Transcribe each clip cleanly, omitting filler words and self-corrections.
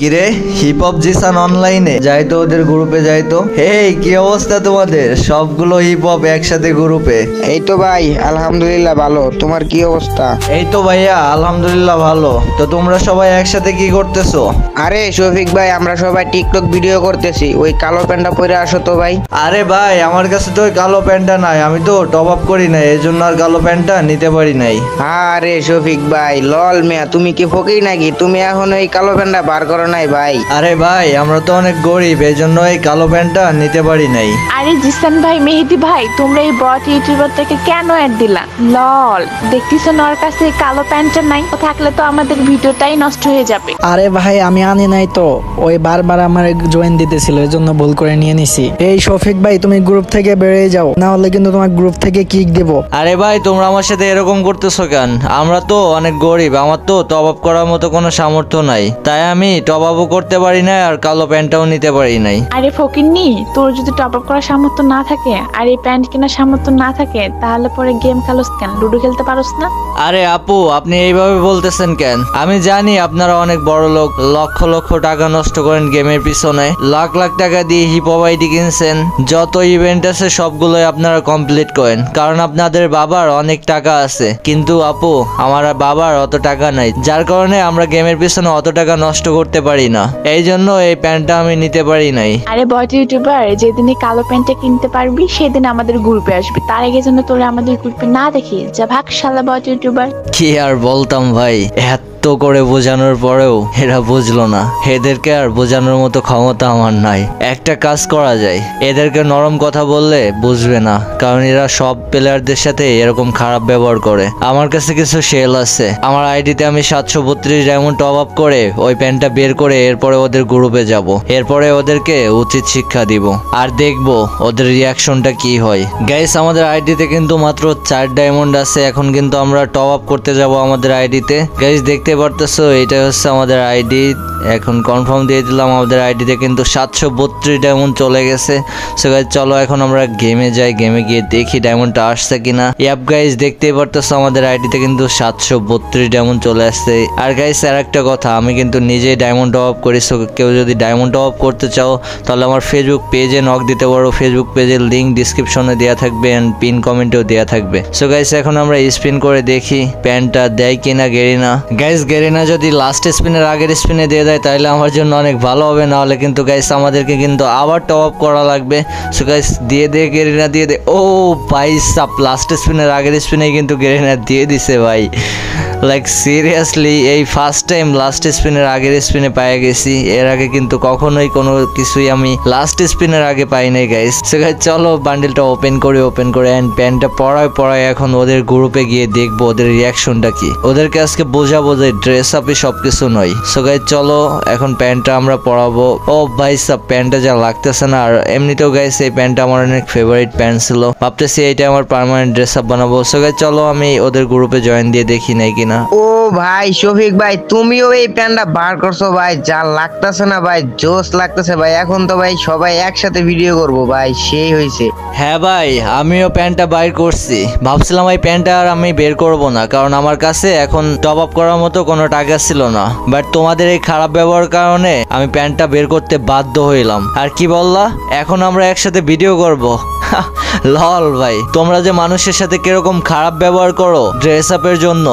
কিরে hip hop Jisan অনলাইনে যাইতো ওদের গ্রুপে যাইতো। হেই কি অবস্থা তোমাদের? সবগুলো হিপ হপ একসাথে গ্রুপে। এই তো ভাই আলহামদুলিল্লাহ ভালো, তোমার কি অবস্থা? এই তো ভাইয়া আলহামদুলিল্লাহ ভালো। তো তোমরা সবাই একসাথে কি করতেছো? আরে শফিক ভাই, আমরা সবাই টিকটক ভিডিও করতেছি, ওই কালো প্যান্টটা পরে আসো তো ভাই। আরে ভাই আমার কাছে তো ওই কালো প্যান্টটা নাই, আমি তো টপ আপ করি নাই, এই জন্য আর কালো প্যান্টটা নিতে পারি নাই। আরে শফিক ভাই লল মিয়া, তুমি কি ফকির নাকি? তুমি এখন এই কালো প্যান্টটা বার করো নাই ভাই? আরে ভাই আমরা তো অনেক গরিব, এই জন্য এই কালো প্যান্টটা নিতে পারি নাই। আরে জিসান ভাই, মেহেদি ভাই, তোমরা এই বট ইউটিউবার থেকে কেন অ্যাড দিলা? লল, দেখতেছো না ওর কাছে কালো প্যান্টটা নাই, থাকলে তো আমাদের ভিডিওটাই নষ্ট হয়ে যাবে। আরে ভাই আমি আনি নাই তো, ওই বারবার আমার জয়েন দিতেছিল, এই জন্য ভুল করে নিয়ে নিছি। এই শফিক ভাই তুমি গ্রুপ থেকে বেরিয়ে যাও, না হলে কিন্তু তোমার গ্রুপ থেকে কিক দেব। আরে ভাই তোমরা আমার সাথে এরকম করতেছো কেন? আমরা তো অনেক গরিব, আমার তো টপ আপ করার মতো কোনো সামর্থ্য নাই, তাই আমি টপ আপও করতে পারি না আর কালো প্যান্টটাও নিতে পারি নাই। আরে ফকিন্নি, তোর যদি টপ আপ করার সামর্থ্য না থাকে আর এই প্যান্ট কেনার সামর্থ্য না থাকে, তাহলে পরে গেম খেলোস কেন? লুডো খেলতে পারোস না? আরে আপু আপনি এইভাবে বলতেছেন কেন? আমি জানি আপনারা অনেক বড় লোক, লক্ষ লক্ষ টাকা নষ্ট করেন গেমের পিছনে, লাখ লাখ টাকা দিয়ে হিপ হপ আইডি কিনছেন, যত ইভেন্ট আছে সবগুলোই আপনারা কমপ্লিট করেন, কারণ আপনাদের বাবার অনেক টাকা আছে। কিন্তু আপু আমার বাবার অত টাকা নাই, যার কারণে আমরা গেমের পিছনে অত টাকা নষ্ট করতে পারি না, এই জন্য এই প্যান্টটা আমি নিতে পারি নাই। আরে বট ইউটিউবার, যেদিন এই কালো প্যান্টটা কিনতে পারবি সেদিন আমাদের গ্রুপে আসবি, তার আগে যেন তোরা আমাদের গ্রুপে না দেখি। যা ভাগ শালা বট ইউটিউবার। কি আর বলতাম ভাই, এত করে বোঝানোর পরেও এরা বুঝলো না। এদেরকে আর বোঝানোর মতো ক্ষমতা আমার নাই। একটা কাজ করা যায়, এদেরকে নরম কথা বললে বুঝবে না, কারণ এরা সব প্লেয়ারদের সাথে এরকম খারাপ ব্যবহার করে। আমার কাছে কিছু শেল আছে, আমার আইডিতে আমি 732 ডায়মন্ড টপ আপ করে ওই প্যান্টটা বের করে এরপরে ওদের গ্রুপে যাব, এরপরে ওদেরকে উচিত শিক্ষা দিব, আর দেখবো ওদের রিয়াকশনটা কি হয়। গাইস আমাদের আইডিতে কিন্তু মাত্র 4 ডায়মন্ড আছে, এখন কিন্তু আমরা টপ আপ করতে যাব আমাদের আইডিতে। গাইস দেখতে পারতেছো এটা হচ্ছে আমাদের আইডি, এখন কনফার্ম দিয়ে দিলাম। আমাদের আইডিতে কিন্তু 732 ডায়মন্ড চলে গেছে। সো গাইস চলো এখন আমরা গেমে যাই, গেমে গিয়ে দেখি ডায়মন্ডটা আসছে কিনা। ইয়াপ গাইস দেখতেই পারতেছো আমাদের আইডিতে কিন্তু 732 ডায়মন্ড চলে আসছে। আর গাইস আর একটা কথা, আমি কিন্তু নিজেই ডায়মন্ড টপ আপ করি, সো কেউ যদি ডায়মন্ড টপ আপ করতে চাও তাহলে আমার ফেসবুক পেজে নক দিতে পারো, ফেসবুক পেজের লিঙ্ক ডিসক্রিপশনে দেওয়া থাকবে এন্ড পিন কমেন্টেও দেওয়া থাকবে। সো গাইস এখন আমরা স্পিন করে দেখি প্যান্টটা দেয় কিনা গেরিনা। গাইস গেরিনা যদি লাস্ট স্পিনের আগের স্পিনে দিয়ে দেয় তাহলে আমার জন্য অনেক ভালো হবে, না হলে কিন্তু গাইস আমাদেরকে কিন্তু আবার টপ আপ করা লাগবে। সো গাইস দিয়ে দে গেরিনা, দিয়ে দে। ও ভাই সাপ, লাস্ট স্পিনের আগের স্পিনে কিন্তু গেরিনা দিয়ে দিছে ভাই। লাইক সিরিয়াসলি এই ফার্স্ট টাইম লাস্ট স্পিনের আগের স্পিনে পেয়ে গেছি, এর আগে কিন্তু কখনোই কোনো কিছুই আমি লাস্ট স্পিনের আগে পাই নাই গাইস। সো গাইস চলো বান্ডেলটা ওপেন করে এন্ড প্যান্টটা পরায় এখন ওদের গ্রুপে গিয়ে দেখবো ওদের রিয়াকশনটা কি। ওদেরকে আজকে বোঝাবো যে ড্রেস আপে সবকিছু নয়। সো গাইস চলো এখন প্যান্টটা আমরা পরাবো। ও ভাই সাব প্যান্টটা যা লাগতেছে না, আর এমনিতেও গাইস এই প্যান্টটা আমার অনেক ফেভারিট প্যান্ট ছিল, ভাবতেছি এইটা আমার পার্মানেন্ট ড্রেস আপ বানাবো। সো গাইস চলো আমি ওদের গ্রুপে জয়েন দিয়ে দেখি নাই কিনা। ও ভাই শফিক ভাই, তুমিও এই প্যান্টটা বার করছো ভাই, যা লাগতেছে না ভাই, জোস লাগতেছে ভাই। এখন তো ভাই সবাই একসাথে ভিডিও করবো ভাই, সেই হয়েছে। হ্যাঁ ভাই আমিও প্যান্টটা বাইর করছি, ভাবছিলাম এই প্যান্টটা আর আমি বের করব না, কারণ আমার কাছে এখন টপ আপ করার মতো কোনো টাকা ছিল না, বাট তোমাদের এই খারাপ ব্যবহারের কারণে আমি প্যান্টটা বের করতে বাধ্য হইলাম। আর কি বললা, এখন আমরা একসাথে ভিডিও করব? লল ভাই, তোমরা যে মানুষের সাথে কিরকম খারাপ ব্যবহার করো ড্রেস আপের জন্য,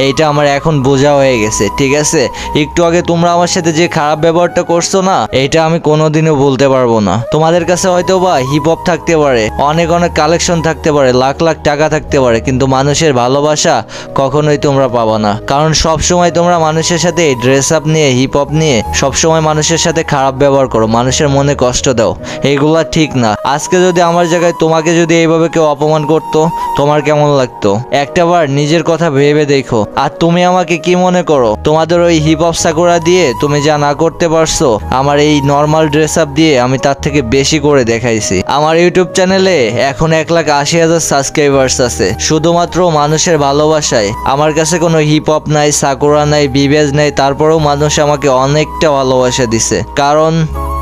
এইটা আমার এখন বোঝা হয়ে গেছে, ঠিক আছে? একটু আগে তোমরা আমার সাথে যে খারাপ ব্যবহারটা করছো না, এইটা আমি কোনোদিনও বলতে পারবো না। তোমাদের কাছে হয়তো বা হিপ হপ থাকতে পারে, অনেক অনেক কালেকশন থাকতে পারে, লাখ লাখ টাকা থাকতে পারে, কিন্তু মানুষের ভালোবাসা কখনোই তোমরা পাবা না, কারণ সব সময় তোমরা মানুষের সাথে ড্রেস আপ নিয়ে হিপ হপ নিয়ে সবসময় মানুষের সাথে খারাপ ব্যবহার করো, মানুষের মনে কষ্ট দাও, এইগুলা ঠিক না। আজকে যদি আমার জায়গায় তোমাকে যদি এইভাবে কেউ অপমান করতো তোমার কেমন লাগতো? একটাবার নিজের কথা ভেবে দেখো। আর তুমি আমাকে কি মনে করো? তোমাদের ওই হিপ হপ সাকুরা দিয়ে তুমি যা না করতে পারছো, আমার এই নর্মাল ড্রেস আপ দিয়ে আমি তার থেকে বেশি করে দেখাইছি। আমার ইউটিউব চ্যানেলে এখন 1,80,000 সাবস্ক্রাইবার্স আছে, শুধুমাত্র মানুষের ভালোবাসায়। আমার কাছে কোনো হিপ হপ নাই, সাকুরা নাই, বিবেজ নাই, তারপরেও মানুষ আমাকে অনেকটা ভালোবাসা দিছে, কারণ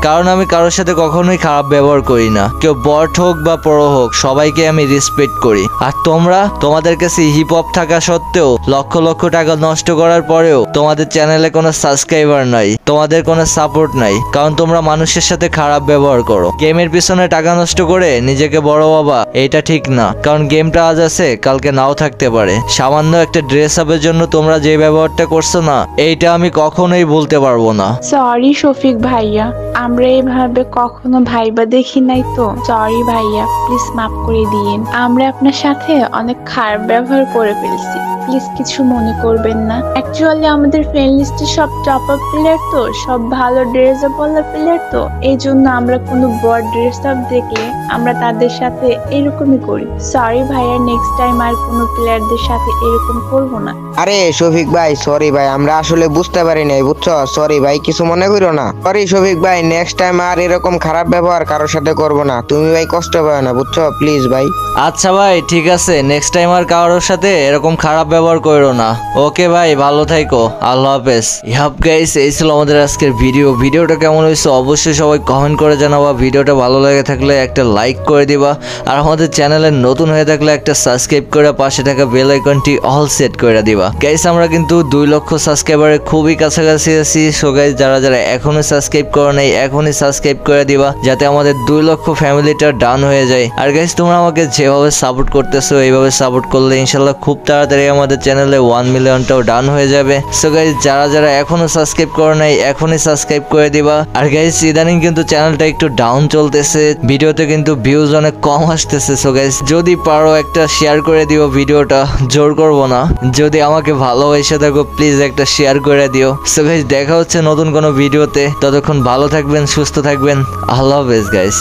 কারণ আমি কারোর সাথে কখনোই খারাপ ব্যবহার করি না। কেউ বট হোক বা প্রো হোক, সবাইকে আমি রেসপেক্ট করি। আর তোমরা, তোমাদের কাছে হিপ হপ থাকা সত্ত্বেও, লক্ষ লক্ষ টাকা নষ্ট করার পরেও তোমাদের চ্যানেলে কোনো সাবস্ক্রাইবার নাই, তোমাদের কোনো সাপোর্ট নাই, কারণ তোমরা মানুষের সাথে খারাপ ব্যবহার করো। গেমের পিছনে টাকা নষ্ট করে নিজেকে বড় বাবা, এটা ঠিক না। কারণ গেমটা আজ আছে, কালকে নাও থাকতে পারে। সামান্য একটা ড্রেস আপের জন্য তোমরা যে ব্যবহারটা করছো না, এইটা আমি কখনোই বলতে পারবো না। সরি শফিক ভাইয়া, আমরা এইভাবে কখনো ভাইবা দেখি নাই তো। সরি ভাইয়া, প্লিজ মাফ করে দিয়েন। আমরা আপনার সাথে অনেক খারাপ ব্যবহার করে ফেলছি, প্লিজ কিছু মনে করবেন না। অ্যাকচুয়ালি আমাদের ফ্রেন্ড লিস্টে সব টপ আপ প্লেয়ার তো, সব ভালো ড্রেস আপ ওয়ালা প্লেয়ার তো, এই জন্য আমরা কোনো বড় ড্রেস আপ দেখলে আমরা তাদের সাথে এরকমই করি। সরি ভাইয়া, নেক্সট টাইম আর কোনো প্লেয়ারদের সাথে এরকম করবো না। আরে শফিক ভাই, সরি ভাই, আমরা আসলে বুঝতে পারি নাই, বুঝছো? সরি ভাই, কিছু মনে করো না। সরি শফিক ভাই, নেক্সট টাইম আর এরকম খারাপ ব্যবহার কারোর সাথে করবো না। তুমি ভাই কষ্ট পাও না, বুঝছো? প্লিজ ভাই। আচ্ছা ভাই, ঠিক আছে, নেক্সট টাইম আর কারোর সাথে এরকম খারাপ ব্যবহার করো না। ওকে ভাই, ভালো থাইকো, আল্লাহ হাফেজ। ইয়াপ গাইস, এই ছিল আমাদের আজকের ভিডিওটা কেমন হয়েছে অবশ্যই সবাই কমেন্ট করে জানাবা। ভিডিওটা ভালো লেগে থাকলে একটা লাইক করে দিবা, আর আমাদের চ্যানেলে নতুন হয়ে থাকলে একটা সাবস্ক্রাইব করে পাশে থাকা বেল আইকনটি অল সেট করে দিবা। গাইস, আমরা কিন্তু 2 লক্ষ সাবস্ক্রাইবারের খুবই কাছাকাছি আছি। সো গাইস, যারা যারা এখনো সাবস্ক্রাইব করো নাই, এখনই সাবস্ক্রাইব করে দিবা, যাতে আমাদের 2 লক্ষ ফ্যামিলিটা ডান হয়ে যায়। আর গাইস, তোমরা আমাকে যেভাবে সাপোর্ট করতেছো, এইভাবে সাপোর্ট করলে ইনশাল্লাহ খুব তাড়াতাড়ি আমাদের চ্যানেলে 1 মিলিয়নটাও ডান হয়ে যাবে। সো গাইস, যারা যারা এখনো সাবস্ক্রাইব করো নাই, এখনই সাবস্ক্রাইব করে দিবা। আর গাইস, ইদানিং কিন্তু চ্যানেলটা একটু ডাউন চলতেছে, ভিডিওতে কিন্তু ভিউজ অনেক কম আসতেছে। সো গাইস, যদি পারো একটা শেয়ার করে দিও ভিডিওটা, জোর করবো না। যদি আমাকে ভালোবাসে থাকো, প্লিজ একটা শেয়ার করে দিও। সো গাইস, দেখা হচ্ছে নতুন কোনো ভিডিওতে। ততক্ষণ ভালো থাকবেন, সুস্থ থাকবেন, আল্লাহ হাফেজ গাইস।